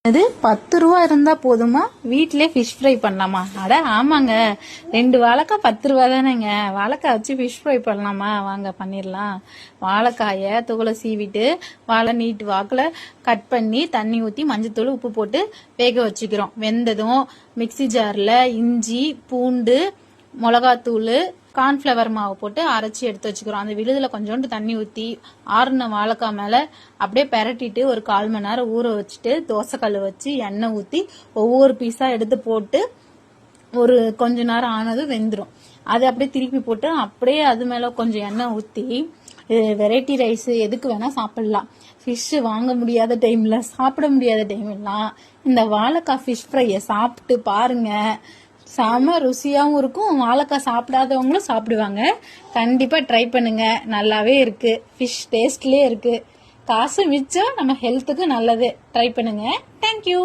அது 10 ரூபா இருந்தா போதுமா? வீட்டிலே ஃபிஷ் ஃப்ரை பண்ணலாமா? அட ஆமாங்க, 2 வாழைக்காய் 10 ரூபா தானேங்க. வாழைக்காய் வச்சு ஃபிஷ் ஃப்ரை பண்ணலாமா? வாங்க பண்ணிடலாம். வாழைக்காயை தோலை சீவிட்டு வாழை நீட்டு வாக்குல கட் பண்ணி தண்ணி ஊற்றி மஞ்சத்தூள் உப்பு போட்டு வேக வச்சுக்கிறோம். வெந்ததும் மிக்சி ஜாரில் இஞ்சி பூண்டு மிளகாத்தூள் கார்ன்ஃப்ளவர் மாவு போட்டு அரைச்சி எடுத்து வச்சுக்கிறோம். அந்த விழுதுல கொஞ்சோண்டு தண்ணி ஊற்றி ஆறுன வாழைக்காய் மேலே அப்படியே பெரட்டிட்டு ஒரு 1/4 மணி நேரம் ஊற வச்சுட்டு தோசைக்கல் வச்சு எண்ணெய் ஊற்றி ஒவ்வொரு பீஸாக எடுத்து போட்டு ஒரு கொஞ்ச நேரம் ஆனது வெந்துடும். அதை அப்படியே திருப்பி போட்டு அப்படியே அது மேலே கொஞ்சம் எண்ணெய் ஊற்றி வெரைட்டி ரைஸ் எதுக்கு வேணால் சாப்பிடலாம். ஃபிஷ்ஷு வாங்க முடியாத டைமில் சாப்பிட முடியாத டைம்லாம் இந்த வாழைக்காய் ஃபிஷ் ஃப்ரையை சாப்பிட்டு பாருங்க. செம ருசியாகவும் இருக்கும். வாழைக்காய் சாப்பிடாதவங்களும் சாப்பிடுவாங்க. கண்டிப்பாக ட்ரை பண்ணுங்க. நல்லாவே இருக்கு. ஃபிஷ் டேஸ்ட்லேயே இருக்கு. காசு மிச்சம், நம்ம ஹெல்த்துக்கு நல்லது. ட்ரை பண்ணுங்க. தேங்க்யூ.